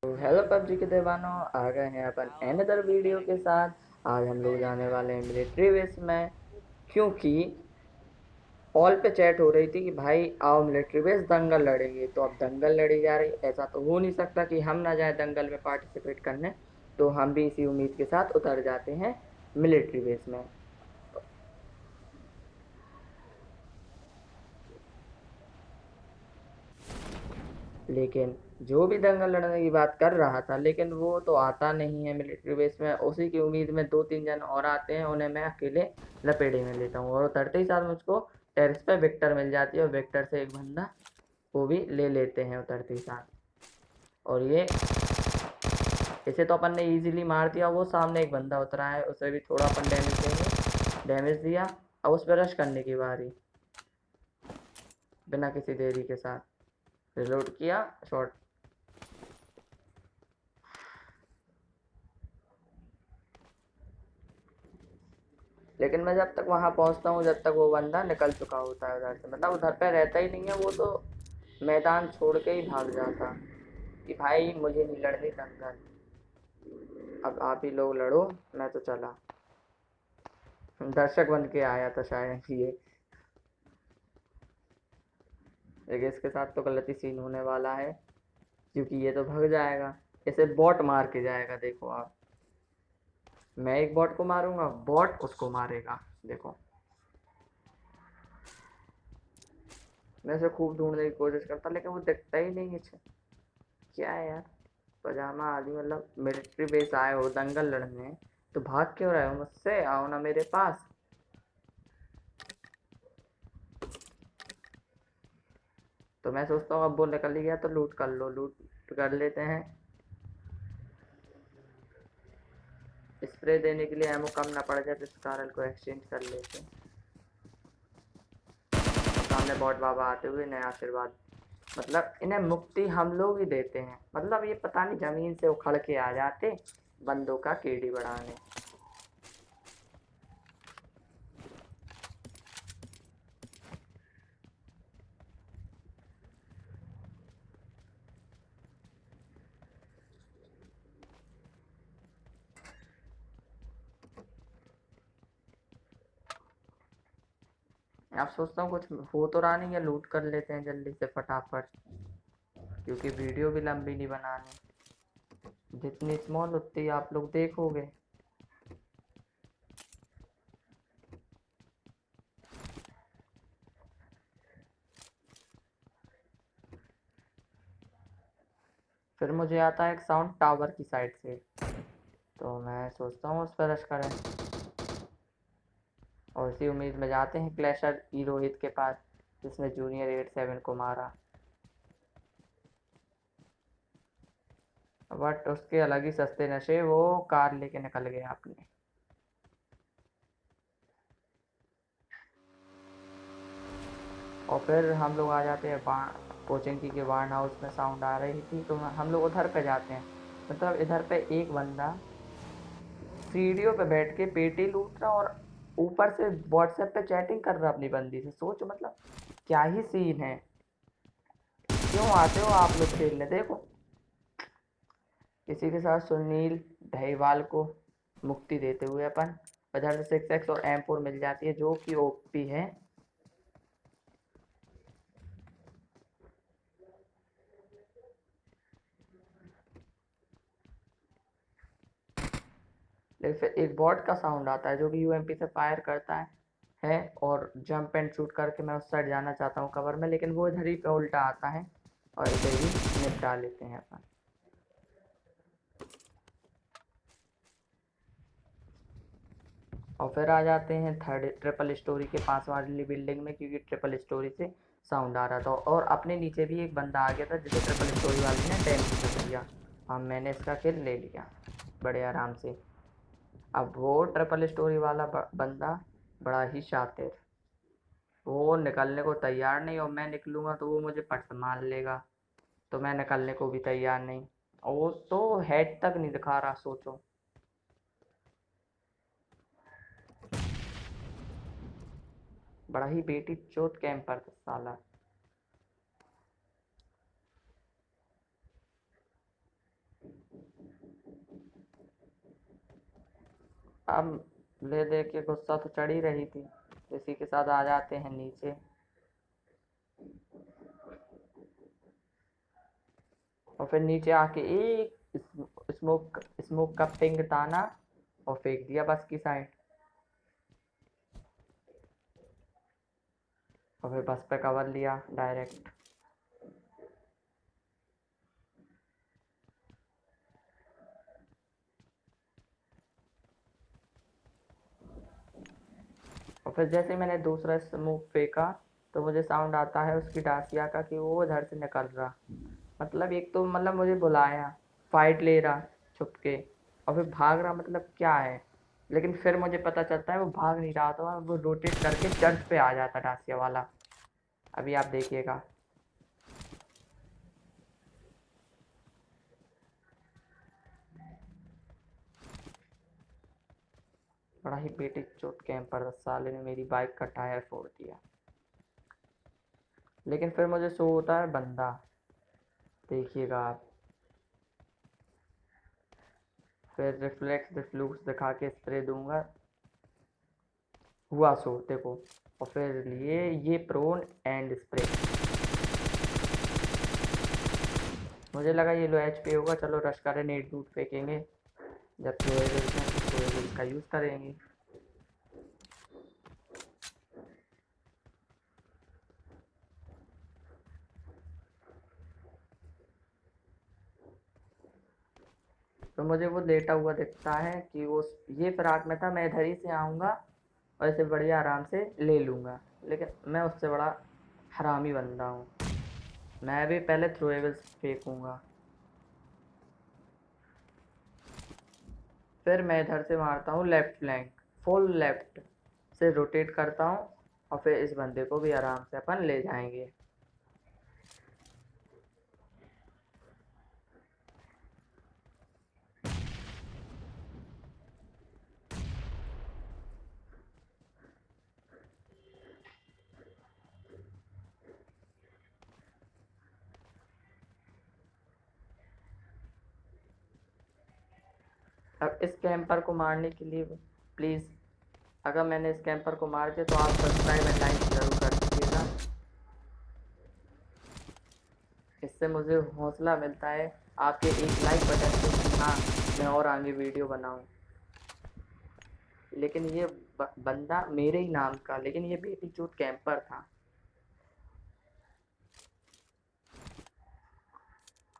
Hello PUBG के दीवानों, आ गए हैं अपन अनदर वीडियो के साथ। आज हम लोग जाने वाले हैं मिलिट्री बेस में, क्योंकि ऑल पे चैट हो रही थी कि भाई आओ मिलिट्री बेस दंगल लड़ेंगे। तो अब दंगल लड़ी जा रही, ऐसा तो हो नहीं सकता कि हम ना जाए दंगल में पार्टिसिपेट करने। तो हम भी इसी उम्मीद के साथ उतर जाते हैं मिलिट्री बेस में। लेकिन जो भी दंगल लड़ने की बात कर रहा था, लेकिन वो तो आता नहीं है मिलिट्री बेस में। उसी की उम्मीद में दो तीन जन और आते हैं, उन्हें मैं अकेले लपेटे में लेता हूँ और उतरते ही साथ मुझको टेरेस पे विक्टर मिल जाती है और विक्टर से एक बंदा वो भी ले लेते हैं उतरते ही साथ। और ये इसे तो अपन ने इजीली मार दिया। वो सामने एक बंदा उतरा है, उसे भी थोड़ा अपन डैमेज देंगे। डैमेज दिया। अब उस पर रश करने की बारी, बिना किसी देरी के साथ रिलोड किया, शॉट। लेकिन मैं जब तक वहां पहुंचता हूँ, जब तक वो बंदा निकल चुका होता है उधर से, मतलब उधर पे रहता ही नहीं है वो तो। मैदान छोड़ के ही भाग जाता कि भाई मुझे नहीं लड़नी दंगल, अब आप ही लोग लड़ो, मैं तो चला। दर्शक बन के आया था शायद ये। लेकिन इसके साथ तो गलत ही सीन होने वाला है, क्योंकि ये तो भाग जाएगा। इसे बॉट मार के जाएगा, देखो आप। मैं एक बॉट को मारूंगा, बॉट उसको मारेगा, देखो। मैं इसे खूब ढूंढने की कोशिश करता, लेकिन वो दिखता ही नहीं है। क्या है यार, पजामा आदमी, मतलब मिलिट्री बेस आए हो दंगल लड़ने, तो भाग क्यों रहे हो मुझसे? आओ ना मेरे पास। तो मैं सोचता हूँ अब वो निकल ही गया तो लूट कर लो, लूट कर लेते हैं। स्प्रे देने के लिए एमो कम ना पड़ जाए तो इस कारल को एक्सचेंज कर लेते हैं। सामने बॉट बाबा आते हुए नया आशीर्वाद, मतलब इन्हें मुक्ति हम लोग ही देते हैं। मतलब ये पता नहीं जमीन से उखड़ के आ जाते बंदों का केडी बढ़ाने। अब सोचता हूँ कुछ हो तो रहा नहीं है, लूट कर लेते हैं जल्दी से फटाफट, क्योंकि वीडियो भी लंबी नहीं बनानी। जितनी स्मॉल उतनी आप लोग देखोगे। फिर मुझे आता है एक साउंड टावर की साइड से, तो मैं सोचता हूँ उस पर रश करें। और इसी उम्मीद में जाते हैं क्लैशर ई रोहित के पास, जिसने जूनियर 87 को मारा। बट उसके अलग ही सस्ते नशे, वो कार लेके निकल गया अपने। और फिर हम लोग आ जाते हैं कोचिंग की वार्न हाउस में साउंड आ रही थी, तो हम लोग उधर पे जाते हैं। मतलब इधर पे एक बंदा सीढ़ियों पे बैठ के पेटी लूट रहा और ऊपर से व्हाट्सएप पे चैटिंग कर रहा अपनी बंदी से। सोच मतलब क्या ही सीन है। क्यों आते हो आप लोग खेलने? देखो, इसी के साथ सुनील दहीवाल को मुक्ति देते हुए अपन इधर से 6x और M4 मिल जाती है, जो कि ओपी है। लेकिन फिर एक बॉट का साउंड आता है जो कि यूएमपी से फायर करता है और जंप एंड शूट करके मैं उस साइड जाना चाहता हूँ कवर में, लेकिन वो इधर ही पे उल्टा आता है और इसे भी निपटा लेते हैं अपन। और फिर आ जाते हैं थर्ड ट्रिपल स्टोरी के पास वाली बिल्डिंग में, क्योंकि ट्रिपल स्टोरी से साउंड आ रहा था और अपने नीचे भी एक बंदा आ गया था जिसे ट्रिपल स्टोरी वाले ने डैमेज कर दिया। हम मैंने इसका किल ले लिया बड़े आराम से। अब वो ट्रिपल स्टोरी वाला बंदा बड़ा ही शातिर, वो निकलने को तैयार नहीं, और मैं निकलूंगा तो वो मुझे पट से मार लेगा। तो मैं निकलने को भी तैयार नहीं, और वो तो हेड तक नहीं दिखा रहा, सोचो। बड़ा ही बेटी चोट कैंपर था साला। अब ले दे के गुस्सा तो चढ़ ही रही थी, इसी के साथ आ जाते हैं नीचे। और फिर नीचे आके एक स्मोक स्मोक का पिंग ताना और फेंक दिया बस की साइड। और फिर बस पे कवर लिया डायरेक्ट। और फिर जैसे मैंने दूसरा स्मोक फेंका तो मुझे साउंड आता है उसकी डासिया का कि वो इधर से निकल रहा। मतलब एक तो मतलब मुझे बुलाया, फाइट ले रहा छुप के, और फिर भाग रहा, मतलब क्या है। लेकिन फिर मुझे पता चलता है वो भाग नहीं रहा था, वो रोटेट करके चर्च पे आ जाता डासिया वाला। अभी आप देखिएगा। बड़ा ही बेटे चोट कैंपर, साले ने मेरी बाइक का टायर फोड़ दिया। लेकिन फिर मुझे शो होता है बंदा, देखिएगा आप। फिर रिफ्लूक्स दिखा के स्प्रे दूंगा, हुआ शो देखो। और फिर लिए ये प्रोन एंड स्प्रे। मुझे लगा ये लो एचपी होगा, चलो रश करें, नेट दूट फेंकेंगे। जब फ्लोरेबल्स का यूज़ करेंगे। तो मुझे वो लेटा हुआ दिखता है कि वो ये फिराक में था, मैं इधर ही से आऊँगा और इसे बढ़िया आराम से ले लूँगा। लेकिन मैं उससे बड़ा हरामी बंदा हूँ, मैं भी पहले थ्रोएबल्स फेंकूँगा। फिर मैं इधर से मारता हूँ लेफ्ट फ्लैंक, फुल लेफ्ट से रोटेट करता हूँ। और फिर इस बंदे को भी आराम से अपन ले जाएंगे। अब इस कैंपर को मारने के लिए प्लीज़, अगर मैंने इस कैंपर को मार दिया तो आप सब्सक्राइब एंड लाइक ज़रूर कर दीजिएगा। इससे मुझे हौसला मिलता है आपके एक लाइक बटन से कि हाँ मैं और आगे वीडियो बनाऊं। लेकिन ये बंदा मेरे ही नाम का, लेकिन ये बेटी चूत कैंपर था।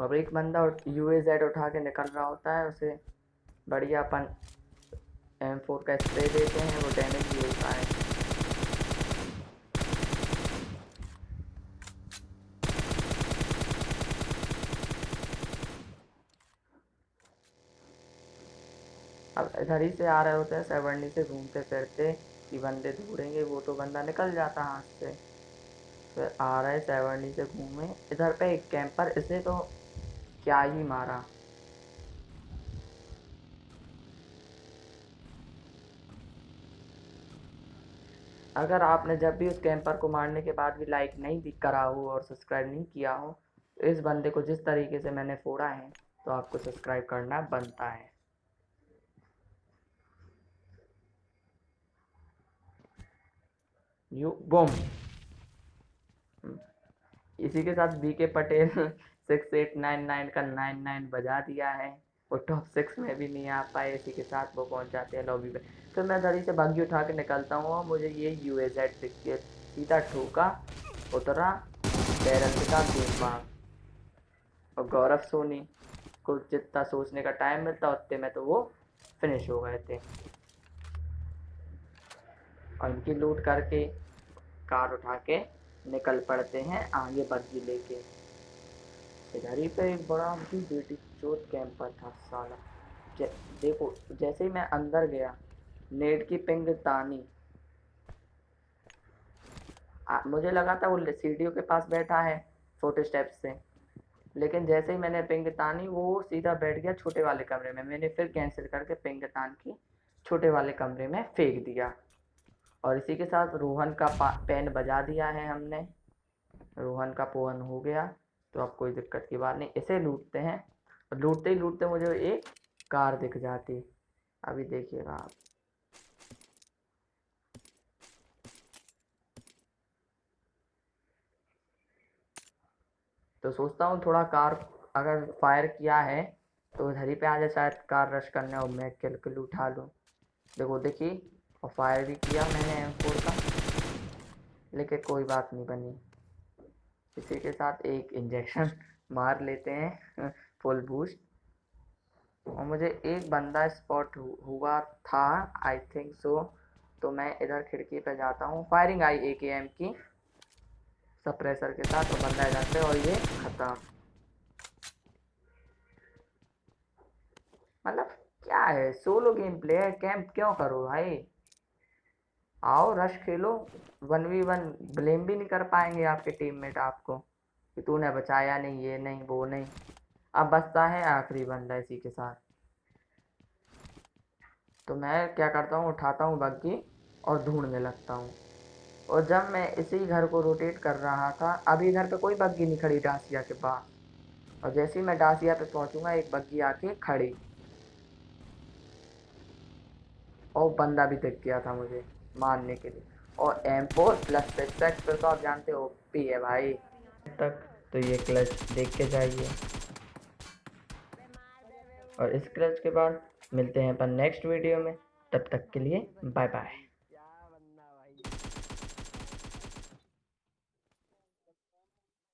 अब एक बंदा UAZ उठा के निकल रहा होता है, उसे बढ़िया अपन M4 का स्प्रे देते हैं, वो डैमेज भी होता है। अब इधर ही से आ रहे होते हैं सेवर्नी से घूमते फिरते कि बंदे ढूंढेंगे, वो तो बंदा निकल जाता हाथ से। फिर आ रहे सेवर्नी से घूमे, इधर पे एक कैंपर, इसे तो क्या ही मारा। अगर आपने जब भी उस कैंपर को मारने के बाद भी लाइक नहीं भी करा हो और सब्सक्राइब नहीं किया हो, तो इस बंदे को जिस तरीके से मैंने फोड़ा है तो आपको सब्सक्राइब करना बनता है। यू बुम। इसी के साथ BK पटेल 6899 का 99 बजा दिया है। वो टॉप 6 में भी नहीं आ पाए, इसी के साथ वो पहुंच जाते हैं लॉबी पे। फिर मैं दरी से बागी उठा के निकलता हूँ और मुझे ये UAZ दिखती है, सीधा ठोका, उतरा, बैरल के साथ घूमा। और गौरव सोनी को जितना सोचने का टाइम मिलता उतने में तो वो फिनिश हो गए थे। और इनकी लूट करके कार उठा के निकल पड़ते हैं आगे बग्गी लेके। इधर ही पे एक बड़ा ही बेटी चोट कैंपर था साला। देखो जैसे ही मैं अंदर गया, नेट की पिंग तानी, मुझे लगा था वो सीढ़ियों के पास बैठा है छोटे स्टेप से। लेकिन जैसे ही मैंने पिंग तानी वो सीधा बैठ गया छोटे वाले कमरे में। मैंने फिर कैंसिल करके पिंग तान की छोटे वाले कमरे में फेंक दिया। और इसी के साथ रोहन का पेन बजा दिया है हमने, रोहन का पोहन हो गया। तो अब कोई दिक्कत की बात नहीं, इसे लूटते हैं। और लूटते ही लूटते मुझे एक कार दिख जाती, अभी देखिएगा आप। तो सोचता हूँ थोड़ा कार अगर फायर किया है तो इधर ही पे आ जाए, शायद कार रश करने और मैं किल उठा लूँ। देखो देखी, और फायर भी किया मैंने M4 का, लेकिन कोई बात नहीं बनी। इसी के साथ एक इंजेक्शन मार लेते हैं फुल बूस्ट। और मुझे एक बंदा स्पॉट हुआ था, आई थिंक सो। तो मैं इधर खिड़की पे जाता हूँ, फायरिंग आई AKM की सप्रेसर के साथ, तो बंदा इधर पे और ये खत्म। मतलब क्या है, सोलो गेम प्ले है, कैंप क्यों करो भाई? आओ रश खेलो, 1v1। ब्लेम भी नहीं कर पाएंगे आपके टीममेट आपको कि तूने बचाया नहीं, ये नहीं वो नहीं। अब बचता है आखिरी बंदा इसी के साथ। तो मैं क्या करता हूँ, उठाता हूँ बग्गी और ढूंढने लगता हूँ। और जब मैं इसी घर को रोटेट कर रहा था, अभी घर पे कोई बग्गी नहीं खड़ी डासिया के पास, और जैसे ही मैं डासिया पे पहुंचूंगा एक बग्गी आके खड़ी, और बंदा भी दिख गया था मुझे मारने के लिए। और M4 प्लस 6x पे तो आप जानते हो ओपी है भाई। तक तो ये क्लच देख के जाइए, और इस क्लच के बाद मिलते हैं अपन नेक्स्ट वीडियो में। तब तक के लिए बाय बाय।